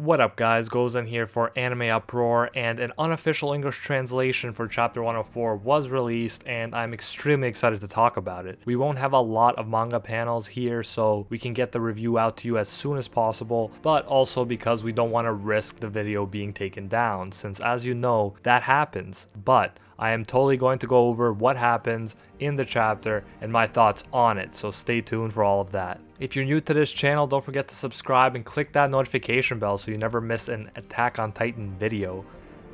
What up guys, Gozen here for Anime Uproar, and an unofficial English translation for Chapter 104 was released and I'm extremely excited to talk about it. We won't have a lot of manga panels here so we can get the review out to you as soon as possible, but also because we don't want to risk the video being taken down, since as you know, that happens. But I am totally going to go over what happens in the chapter and my thoughts on it, so stay tuned for all of that. If you're new to this channel, don't forget to subscribe and click that notification bell so you never miss an Attack on Titan video.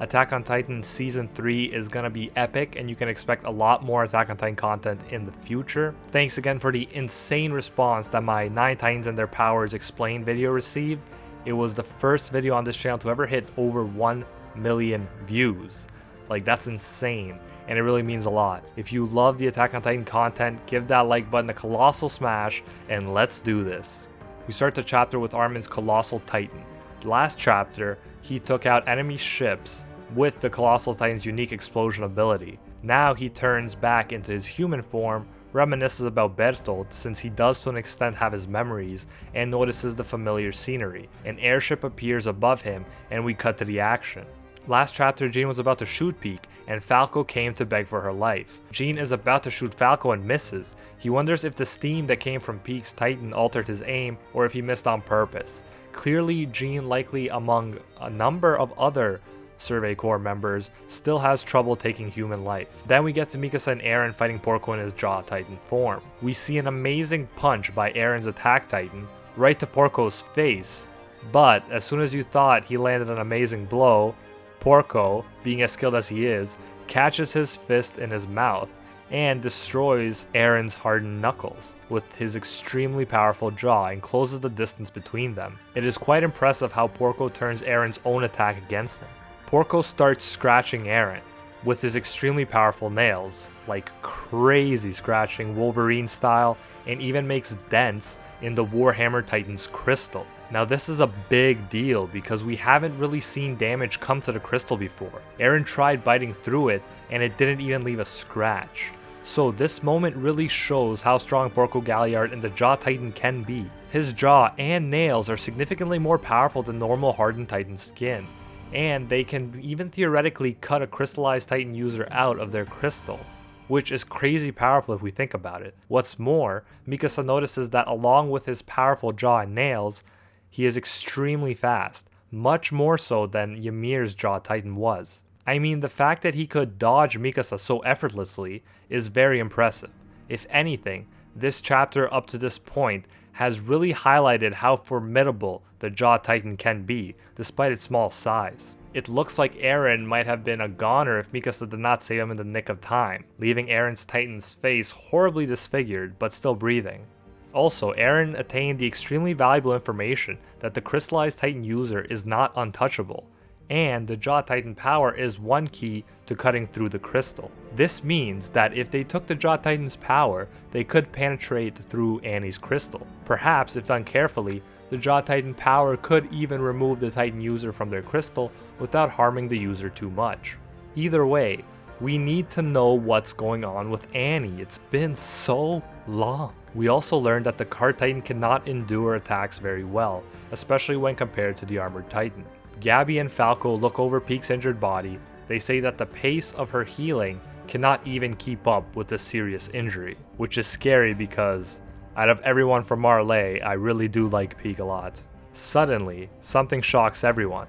Attack on Titan Season 3 is gonna be epic and you can expect a lot more Attack on Titan content in the future. Thanks again for the insane response that my 9 Titans and their powers explained video received. It was the first video on this channel to ever hit over 1 million views. Like, that's insane, and it really means a lot. If you love the Attack on Titan content, give that like button a colossal smash, and let's do this. We start the chapter with Armin's Colossal Titan. Last chapter, he took out enemy ships with the Colossal Titan's unique explosion ability. Now he turns back into his human form, reminisces about Bertolt since he does to an extent have his memories, and notices the familiar scenery. An airship appears above him, and we cut to the action. Last chapter, Jean was about to shoot Peak, and Falco came to beg for her life. Jean is about to shoot Falco and misses. He wonders if the steam that came from Peak's Titan altered his aim, or if he missed on purpose. Clearly, Jean, likely among a number of other Survey Corps members, still has trouble taking human life. Then we get to Mikasa and Eren fighting Porco in his Jaw Titan form. We see an amazing punch by Eren's Attack Titan, right to Porco's face, but as soon as you thought he landed an amazing blow, Porco, being as skilled as he is, catches his fist in his mouth and destroys Eren's hardened knuckles with his extremely powerful jaw and closes the distance between them. It is quite impressive how Porco turns Eren's own attack against him. Porco starts scratching Eren with his extremely powerful nails, like crazy scratching Wolverine style, and even makes dents in the Warhammer Titan's crystal. Now this is a big deal because we haven't really seen damage come to the crystal before. Eren tried biting through it and it didn't even leave a scratch. So this moment really shows how strong Porco Galliard and the Jaw Titan can be. His jaw and nails are significantly more powerful than normal hardened Titan skin, and they can even theoretically cut a crystallized Titan user out of their crystal, which is crazy powerful if we think about it. What's more, Mikasa notices that along with his powerful jaw and nails, he is extremely fast, much more so than Ymir's Jaw Titan was. I mean, the fact that he could dodge Mikasa so effortlessly is very impressive. If anything, this chapter up to this point has really highlighted how formidable the Jaw Titan can be, despite its small size. It looks like Eren might have been a goner if Mikasa did not save him in the nick of time, leaving Eren's Titan's face horribly disfigured but still breathing. Also, Eren attained the extremely valuable information that the crystallized Titan user is not untouchable, and the Jaw Titan power is one key to cutting through the crystal. This means that if they took the Jaw Titan's power, they could penetrate through Annie's crystal. Perhaps, if done carefully, the Jaw Titan power could even remove the Titan user from their crystal without harming the user too much. Either way, we need to know what's going on with Annie. It's been so long. We also learned that the Cart Titan cannot endure attacks very well, especially when compared to the Armored Titan. Gabby and Falco look over Peak's injured body. They say that the pace of her healing cannot even keep up with the serious injury, which is scary because out of everyone from Marley, I really do like Peak a lot. Suddenly, something shocks everyone.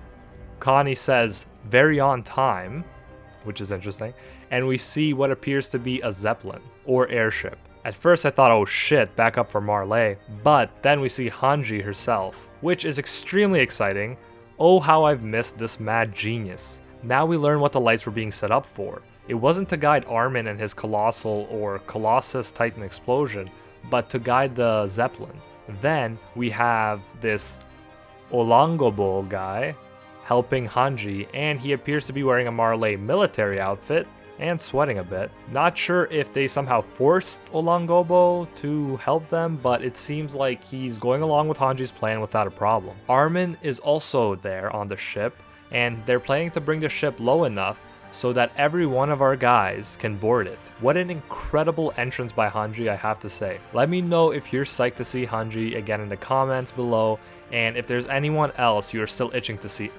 Connie says, "Very on time," which is interesting, and we see what appears to be a Zeppelin, or airship. At first I thought, oh shit, back up for Marley, but then we see Hanji herself, which is extremely exciting. Oh, how I've missed this mad genius. Now we learn what the lights were being set up for. It wasn't to guide Armin and his colossal or Colossus Titan explosion, but to guide the Zeppelin. Then we have this Elango guy helping Hanji, and he appears to be wearing a Marley military outfit and sweating a bit. Not sure if they somehow forced Elango to help them, but it seems like he's going along with Hanji's plan without a problem. Armin is also there on the ship, and they're planning to bring the ship low enough so that every one of our guys can board it. What an incredible entrance by Hanji, I have to say. Let me know if you're psyched to see Hanji again in the comments below, and if there's anyone else you're still itching to see.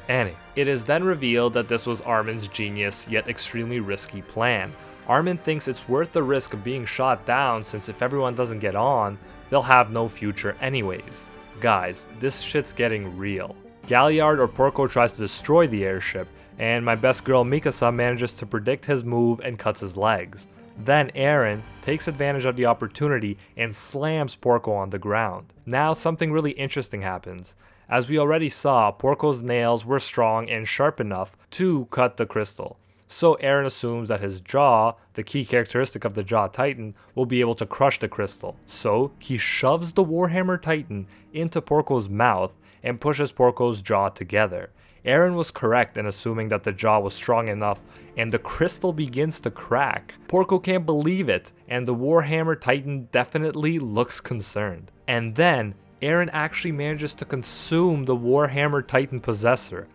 Annie. It is then revealed that this was Armin's genius yet extremely risky plan. Armin thinks it's worth the risk of being shot down, since if everyone doesn't get on, they'll have no future anyways. Guys, this shit's getting real. Galliard or Porco tries to destroy the airship, and my best girl Mikasa manages to predict his move and cuts his legs. Then Eren takes advantage of the opportunity and slams Porco on the ground. Now something really interesting happens. As we already saw, Porco's nails were strong and sharp enough to cut the crystal. So Eren assumes that his jaw, the key characteristic of the Jaw Titan, will be able to crush the crystal. So he shoves the Warhammer Titan into Porco's mouth and pushes Porco's jaw together. Eren was correct in assuming that the jaw was strong enough, and the crystal begins to crack. Porco can't believe it, and the Warhammer Titan definitely looks concerned. And then Eren actually manages to consume the Warhammer Titan possessor.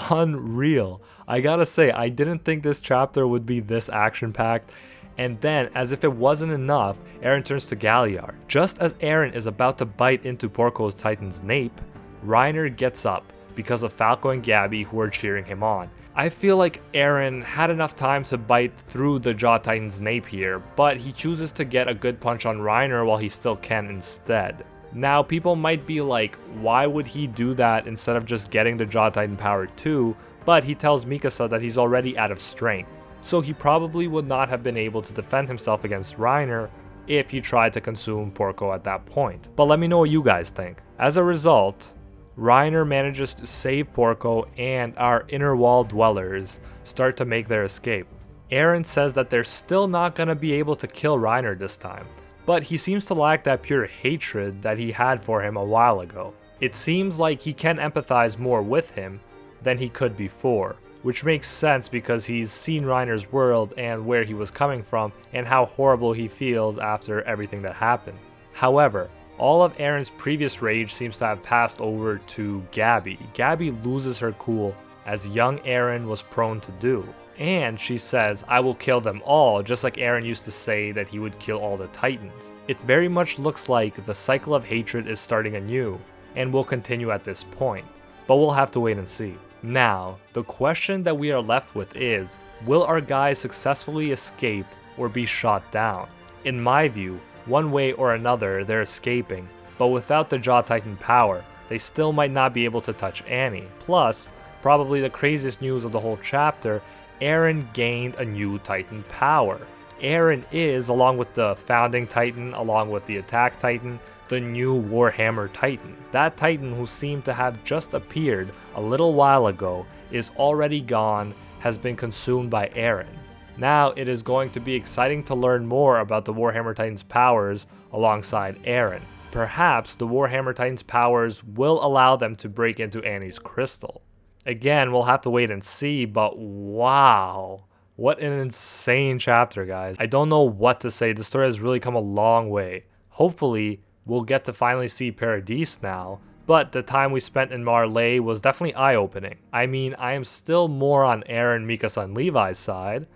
Unreal. I gotta say, I didn't think this chapter would be this action-packed. And then, as if it wasn't enough, Eren turns to Galliard. Just as Eren is about to bite into Porco's Titan's nape, Reiner gets up because of Falco and Gabby, who are cheering him on. I feel like Eren had enough time to bite through the Jaw Titan's nape here, but he chooses to get a good punch on Reiner while he still can instead. Now, people might be like, why would he do that instead of just getting the Jaw Titan power too? But he tells Mikasa that he's already out of strength, so he probably would not have been able to defend himself against Reiner if he tried to consume Porco at that point. But let me know what you guys think. As a result, Reiner manages to save Porco, and our inner wall dwellers start to make their escape. Eren says that they're still not gonna be able to kill Reiner this time, but he seems to lack that pure hatred that he had for him a while ago. It seems like he can empathize more with him than he could before, which makes sense because he's seen Reiner's world and where he was coming from and how horrible he feels after everything that happened. However, all of Eren's previous rage seems to have passed over to Gabby. Gabby loses her cool, as young Eren was prone to do. And she says, "I will kill them all," just like Eren used to say that he would kill all the Titans. It very much looks like the cycle of hatred is starting anew, and will continue at this point. But we'll have to wait and see. Now, the question that we are left with is, will our guys successfully escape or be shot down? In my view, one way or another they're escaping, but without the Jaw Titan power, they still might not be able to touch Annie. Plus, probably the craziest news of the whole chapter, Eren gained a new Titan power. Eren is, along with the founding Titan, along with the attack Titan, the new Warhammer Titan. That Titan, who seemed to have just appeared a little while ago, is already gone, has been consumed by Eren. Now it is going to be exciting to learn more about the Warhammer Titan's powers alongside Eren. Perhaps the Warhammer Titan's powers will allow them to break into Annie's crystal. Again, we'll have to wait and see, but wow. What an insane chapter, guys. I don't know what to say. The story has really come a long way. Hopefully, we'll get to finally see Paradis now, but the time we spent in Marley was definitely eye-opening. I mean, I am still more on Eren, Mikasa, and Levi's side,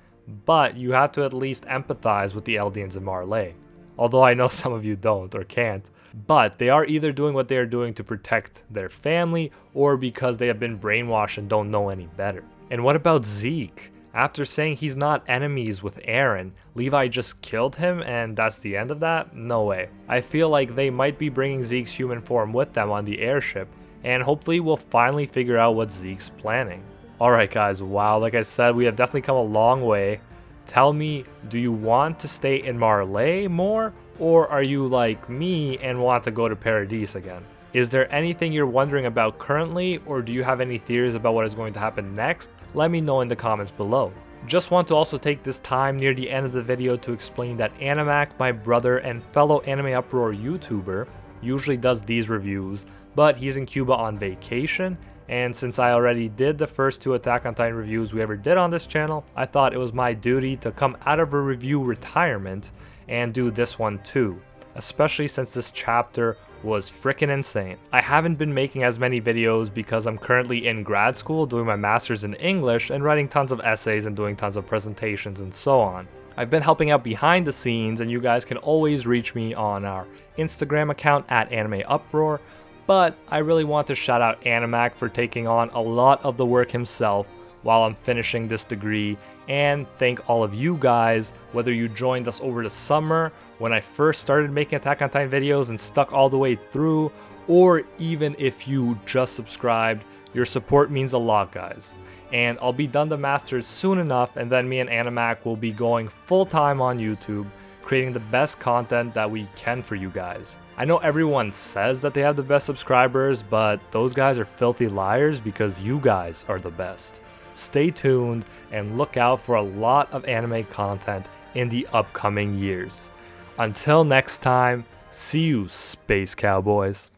but you have to at least empathize with the Eldians in Marley. Although I know some of you don't or can't. But they are either doing what they are doing to protect their family or because they have been brainwashed and don't know any better. And what about Zeke? After saying he's not enemies with Eren, Levi just killed him and that's the end of that? No way. I feel like they might be bringing Zeke's human form with them on the airship, and hopefully we'll finally figure out what Zeke's planning. Alright guys, wow, like I said, we have definitely come a long way. Tell me, do you want to stay in Marley more? Or are you like me and want to go to Paradis again? Is there anything you're wondering about currently, or do you have any theories about what is going to happen next? Let me know in the comments below. Just want to also take this time near the end of the video to explain that Animac, my brother and fellow Anime Uproar YouTuber, usually does these reviews, but he's in Cuba on vacation, and since I already did the first 2 Attack on Titan reviews we ever did on this channel, I thought it was my duty to come out of a review retirement and do this one too, especially since this chapter was freaking insane. I haven't been making as many videos because I'm currently in grad school doing my master's in English and writing tons of essays and doing tons of presentations and so on. I've been helping out behind the scenes, and you guys can always reach me on our Instagram account at AnimeUproar, but I really want to shout out Animac for taking on a lot of the work himself while I'm finishing this degree, and thank all of you guys, whether you joined us over the summer when I first started making Attack on Titan videos and stuck all the way through, or even if you just subscribed. Your support means a lot, guys. And I'll be done the masters soon enough, and then me and Animac will be going full-time on YouTube, creating the best content that we can for you guys. I know everyone says that they have the best subscribers, but those guys are filthy liars because you guys are the best. Stay tuned and look out for a lot of anime content in the upcoming years. Until next time, see you, Space Cowboys.